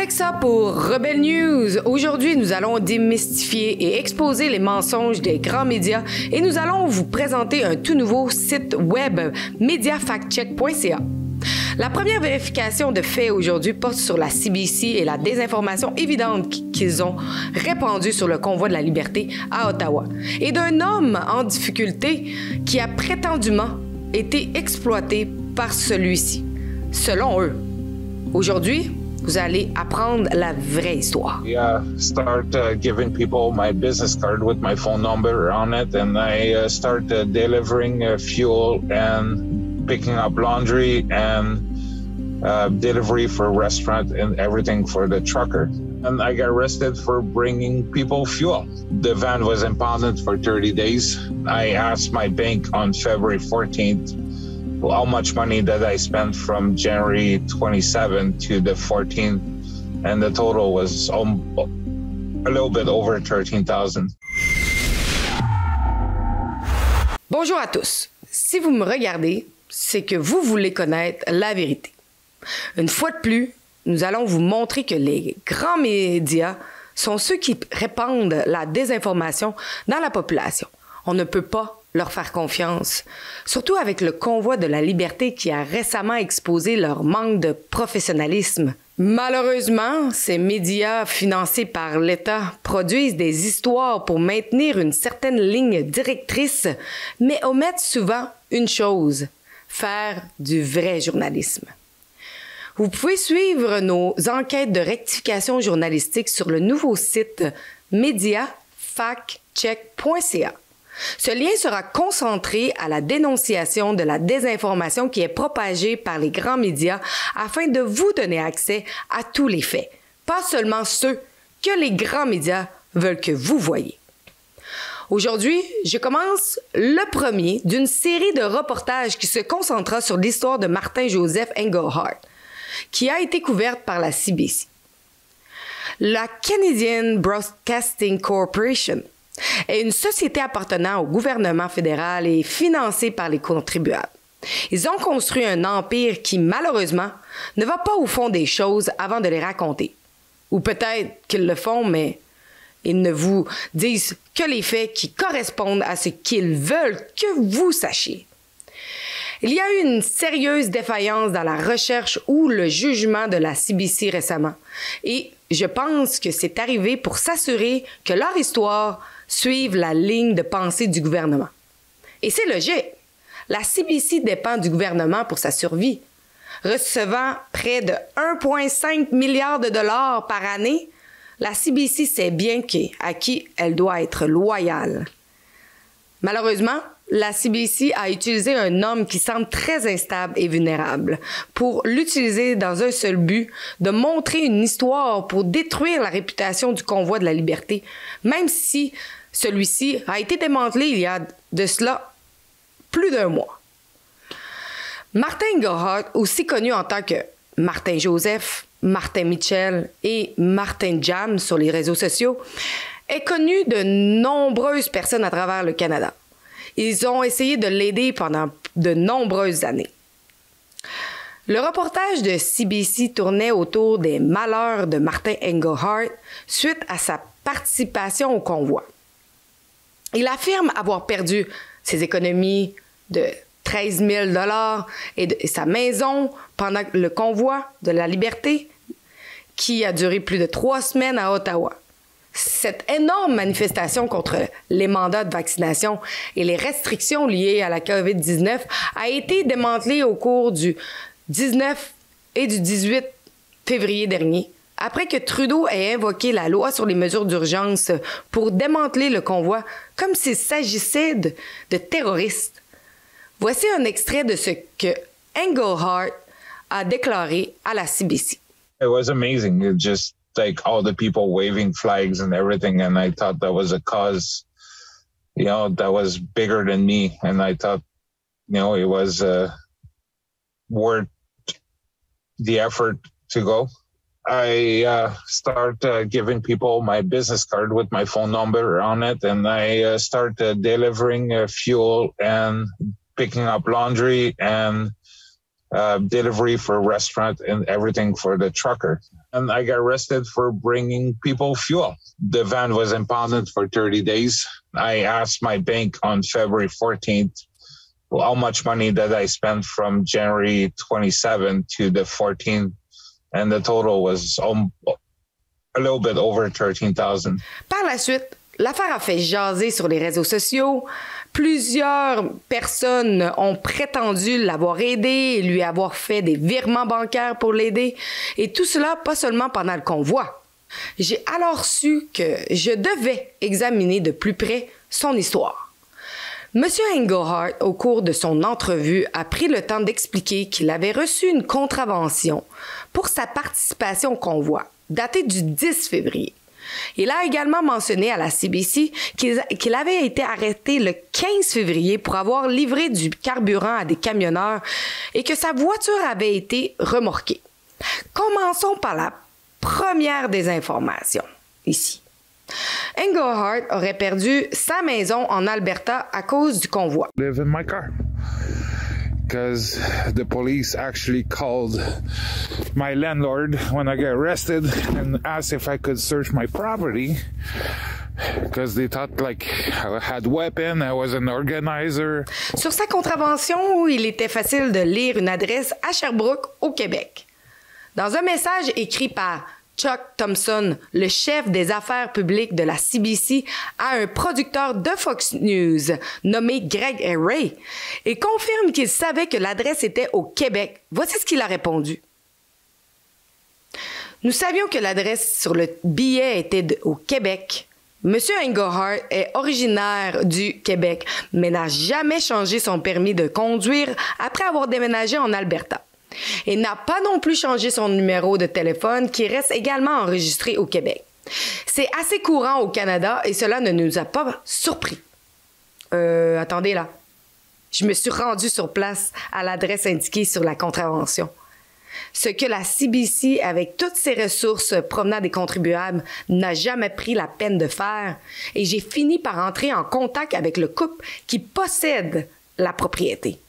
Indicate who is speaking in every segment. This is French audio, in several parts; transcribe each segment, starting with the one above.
Speaker 1: Alexa pour Rebelle News. Aujourd'hui, nous allons démystifier et exposer les mensonges des grands médias et nous allons vous présenter un tout nouveau site web, mediafactcheck.ca. La première vérification de faits aujourd'hui porte sur la CBC et la désinformation évidente qu'ils ont répandue sur le convoi de la liberté à Ottawa et d'un homme en difficulté qui a prétendument été exploité par celui-ci, selon eux. Aujourd'hui, vous allez apprendre la vraie histoire.
Speaker 2: Start giving people my business card with my phone number on it, and I start delivering fuel and picking up laundry and delivery for restaurant and everything for the trucker. And I got arrested for bringing people fuel. The van was impounded for 30 days. I asked my bank on February 14th how much money that I spent from January 27th to the 14th, and the total was a little bit over 13,000.
Speaker 1: Bonjour à tous. Si vous me regardez, c'est que vous voulez connaître la vérité. Une fois de plus, nous allons vous montrer que les grands médias sont ceux qui répandent la désinformation dans la population. On ne peut pas leur faire confiance, surtout avec le convoi de la liberté qui a récemment exposé leur manque de professionnalisme. Malheureusement, ces médias financés par l'État produisent des histoires pour maintenir une certaine ligne directrice, mais omettent souvent une chose, faire du vrai journalisme. Vous pouvez suivre nos enquêtes de rectification journalistique sur le nouveau site mediafactcheck.ca. Ce lien sera concentré à la dénonciation de la désinformation qui est propagée par les grands médias afin de vous donner accès à tous les faits, pas seulement ceux que les grands médias veulent que vous voyez. Aujourd'hui, je commence le premier d'une série de reportages qui se concentrera sur l'histoire de Martin-Joseph Engelhardt, qui a été couverte par la CBC. La Canadian Broadcasting Corporation est une société appartenant au gouvernement fédéral et financée par les contribuables. Ils ont construit un empire qui, malheureusement, ne va pas au fond des choses avant de les raconter. Ou peut-être qu'ils le font, mais ils ne vous disent que les faits qui correspondent à ce qu'ils veulent que vous sachiez. Il y a eu une sérieuse défaillance dans la recherche ou le jugement de la CBC récemment. Et je pense que c'est arrivé pour s'assurer que leur histoire suive la ligne de pensée du gouvernement. Et c'est logique. La CBC dépend du gouvernement pour sa survie. Recevant près de 1,5 milliard de dollars par année, la CBC sait bien à qui elle doit être loyale. Malheureusement, la CBC a utilisé un homme qui semble très instable et vulnérable pour l'utiliser dans un seul but, de montrer une histoire pour détruire la réputation du convoi de la liberté, même si celui-ci a été démantelé il y a de cela plus d'un mois. Martin Engelhardt, aussi connu en tant que Martin Joseph, Martin Mitchell et Martin Jam sur les réseaux sociaux, est connu de nombreuses personnes à travers le Canada. Ils ont essayé de l'aider pendant de nombreuses années. Le reportage de CBC tournait autour des malheurs de Martin Engelhardt suite à sa participation au convoi. Il affirme avoir perdu ses économies de 13 000 $ et sa maison pendant le convoi de la liberté qui a duré plus de 3 semaines à Ottawa. Cette énorme manifestation contre les mandats de vaccination et les restrictions liées à la COVID-19 a été démantelée au cours du 19 et du 18 février dernier, après que Trudeau ait invoqué la loi sur les mesures d'urgence pour démanteler le convoi comme s'il s'agissait de terroristes. Voici un extrait de ce que Engelhardt a déclaré à la CBC.
Speaker 2: It was amazing. It just like all the people waving flags and everything, and I thought that was a cause, that was bigger than me, and I thought, it was worth the effort to go. I start giving people my business card with my phone number on it, and I start delivering fuel and picking up laundry and delivery for restaurant and everything for the trucker. And I got arrested for bringing people fuel. The van was impounded for 30 days. I asked my bank on February 14th how much money that I spent from January 27 to the 14th, and the total was a little bit over 13,000.
Speaker 1: Par la suite, l'affaire a fait jaser sur les réseaux sociaux. Plusieurs personnes ont prétendu l'avoir aidé et lui avoir fait des virements bancaires pour l'aider. Et tout cela, pas seulement pendant le convoi. J'ai alors su que je devais examiner de plus près son histoire. Monsieur Engelhardt, au cours de son entrevue, a pris le temps d'expliquer qu'il avait reçu une contravention pour sa participation au convoi, datée du 10 février. Il a également mentionné à la CBC qu'il avait été arrêté le 15 février pour avoir livré du carburant à des camionneurs et que sa voiture avait été remorquée. Commençons par la première des informations, ici. Engelhardt aurait perdu sa maison en Alberta à cause du convoi.
Speaker 3: Live in my car. Because the police actually called my landlord when I got arrested and asked if I could search my property because they thought like I had weapon, I was an organizer.
Speaker 1: Sur sa contravention, il était facile de lire une adresse à Sherbrooke, au Québec. Dans un message écrit par Chuck Thompson, le chef des affaires publiques de la CBC, à un producteur de Fox News nommé Greg Ray, et confirme qu'il savait que l'adresse était au Québec. Voici ce qu'il a répondu. Nous savions que l'adresse sur le billet était au Québec. Monsieur Engelhardt est originaire du Québec, mais n'a jamais changé son permis de conduire après avoir déménagé en Alberta. Et n'a pas non plus changé son numéro de téléphone qui reste également enregistré au Québec. C'est assez courant au Canada et cela ne nous a pas surpris. Attendez là. Je me suis rendue sur place à l'adresse indiquée sur la contravention. Ce que la CBC, avec toutes ses ressources provenant des contribuables, n'a jamais pris la peine de faire, et j'ai fini par entrer en contact avec le couple qui possède la propriété.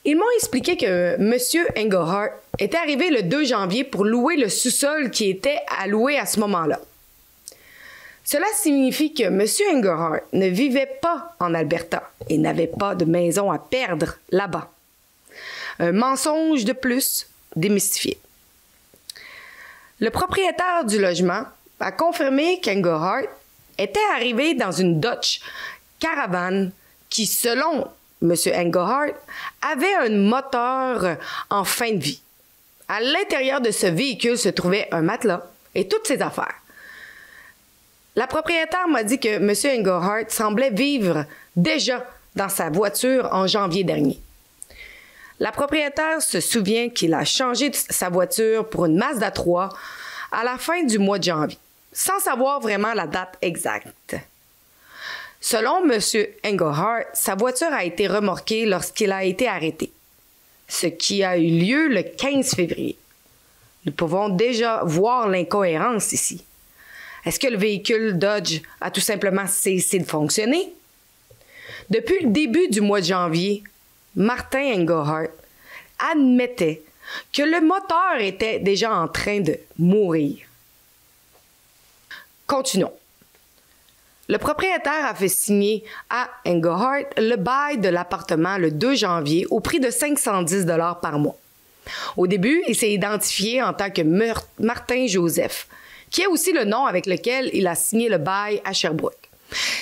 Speaker 1: Ils m'ont expliqué que M. Engelhardt était arrivé le 2 janvier pour louer le sous-sol qui était à louer à ce moment-là. Cela signifie que M. Engelhardt ne vivait pas en Alberta et n'avait pas de maison à perdre là-bas. Un mensonge de plus démystifié. Le propriétaire du logement a confirmé qu'Engelhardt était arrivé dans une Dodge Caravan qui, selon M. Engelhardt, avait un moteur en fin de vie. À l'intérieur de ce véhicule se trouvait un matelas et toutes ses affaires. La propriétaire m'a dit que M. Engelhardt semblait vivre déjà dans sa voiture en janvier dernier. La propriétaire se souvient qu'il a changé sa voiture pour une Mazda 3 à la fin du mois de janvier, sans savoir vraiment la date exacte. Selon M. Engelhardt, sa voiture a été remorquée lorsqu'il a été arrêté, ce qui a eu lieu le 15 février. Nous pouvons déjà voir l'incohérence ici. Est-ce que le véhicule Dodge a tout simplement cessé de fonctionner? Depuis le début du mois de janvier, Martin Engelhardt admettait que le moteur était déjà en train de mourir. Continuons. Le propriétaire a fait signer à Engelhardt le bail de l'appartement le 2 janvier au prix de 510 $ par mois. Au début, il s'est identifié en tant que Martin Joseph, qui est aussi le nom avec lequel il a signé le bail à Sherbrooke.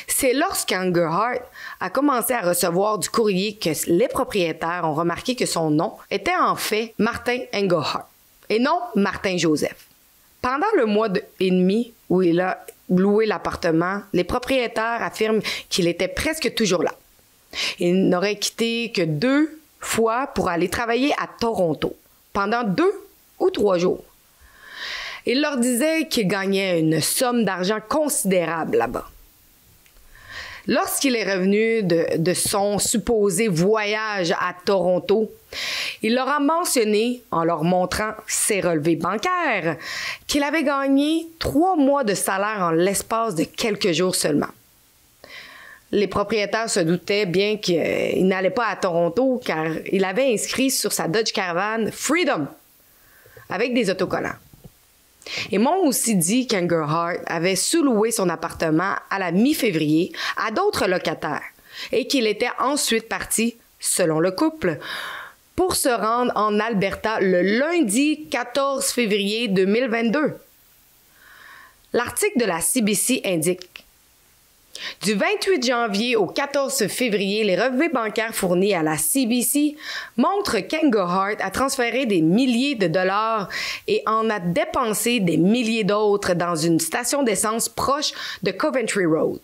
Speaker 1: C'est lorsqu'Engelhardt a commencé à recevoir du courrier que les propriétaires ont remarqué que son nom était en fait Martin Engelhardt et non Martin Joseph. Pendant le mois et demi où il a loué l'appartement, les propriétaires affirment qu'il était presque toujours là. Il n'aurait quitté que 2 fois pour aller travailler à Toronto, pendant 2 ou 3 jours. Il leur disait qu'il gagnait une somme d'argent considérable là-bas. Lorsqu'il est revenu de son supposé voyage à Toronto, il leur a mentionné, en leur montrant ses relevés bancaires, qu'il avait gagné 3 mois de salaire en l'espace de quelques jours seulement. Les propriétaires se doutaient bien qu'il n'allait pas à Toronto car il avait inscrit sur sa Dodge Caravan « Freedom » avec des autocollants. Ils m'ont aussi dit qu'Engerhardt avait sous-loué son appartement à la mi-février à d'autres locataires et qu'il était ensuite parti, selon le couple, pour se rendre en Alberta le lundi 14 février 2022. L'article de la CBC indique: du 28 janvier au 14 février, les relevés bancaires fournis à la CBC montrent qu'Engerhardt a transféré des milliers de dollars et en a dépensé des milliers d'autres dans une station d'essence proche de Coventry Road,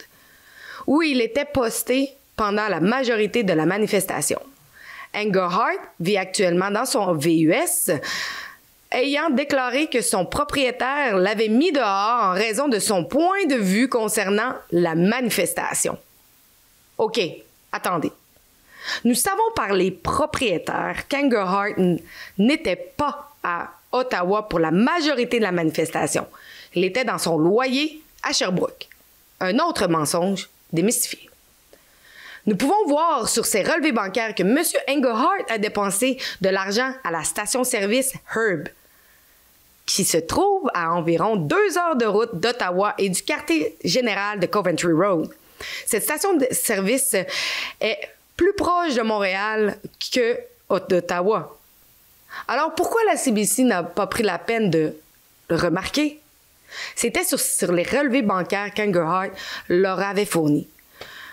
Speaker 1: où il était posté pendant la majorité de la manifestation. Engerhardt vit actuellement dans son VUS, ayant déclaré que son propriétaire l'avait mis dehors en raison de son point de vue concernant la manifestation. OK, attendez. Nous savons par les propriétaires qu'Engerhardt n'était pas à Ottawa pour la majorité de la manifestation. Il était dans son loyer à Sherbrooke. Un autre mensonge démystifié. Nous pouvons voir sur ses relevés bancaires que M. Engerhardt a dépensé de l'argent à la station-service Herb, qui se trouve à environ 2 heures de route d'Ottawa et du quartier général de Coventry Road. Cette station-service est plus proche de Montréal que d'Ottawa. Alors pourquoi la CBC n'a pas pris la peine de le remarquer? C'était sur les relevés bancaires qu'Engerhardt leur avait fournis.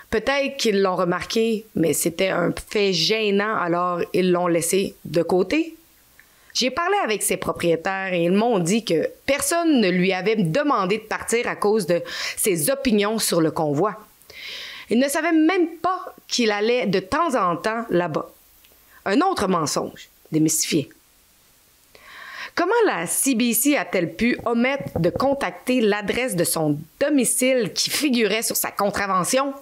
Speaker 1: Peut-être qu'ils l'ont remarqué, mais c'était un fait gênant, alors ils l'ont laissé de côté. J'ai parlé avec ses propriétaires et ils m'ont dit que personne ne lui avait demandé de partir à cause de ses opinions sur le convoi. Ils ne savaient même pas qu'il allait de temps en temps là-bas. Un autre mensonge démystifié. Comment la CBC a-t-elle pu omettre de contacter l'adresse de son domicile qui figurait sur sa contravention?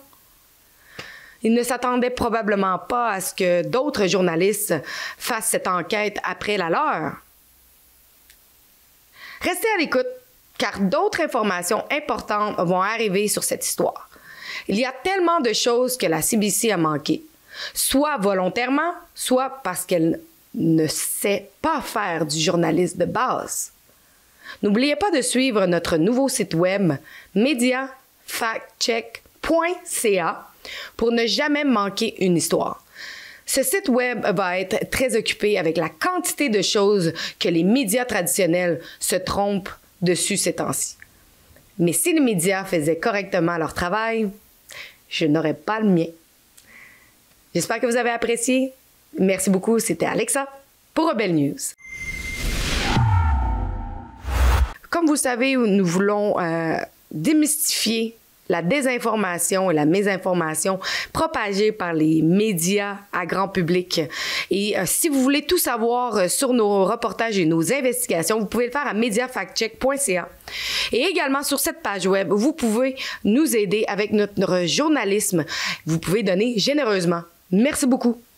Speaker 1: Il ne s'attendait probablement pas à ce que d'autres journalistes fassent cette enquête après la leur. Restez à l'écoute, car d'autres informations importantes vont arriver sur cette histoire. Il y a tellement de choses que la CBC a manquées, soit volontairement, soit parce qu'elle ne sait pas faire du journalisme de base. N'oubliez pas de suivre notre nouveau site web mediafactcheck.ca pour ne jamais manquer une histoire. Ce site web va être très occupé avec la quantité de choses que les médias traditionnels se trompent dessus ces temps-ci. Mais si les médias faisaient correctement leur travail, je n'aurais pas le mien. J'espère que vous avez apprécié. Merci beaucoup, c'était Alexa pour Rebelle News. Comme vous le savez, nous voulons démystifier la désinformation et la mésinformation propagée par les médias à grand public. Et si vous voulez tout savoir sur nos reportages et nos investigations, vous pouvez le faire à mediafactcheck.ca. Et également sur cette page web, vous pouvez nous aider avec notre journalisme. Vous pouvez donner généreusement. Merci beaucoup.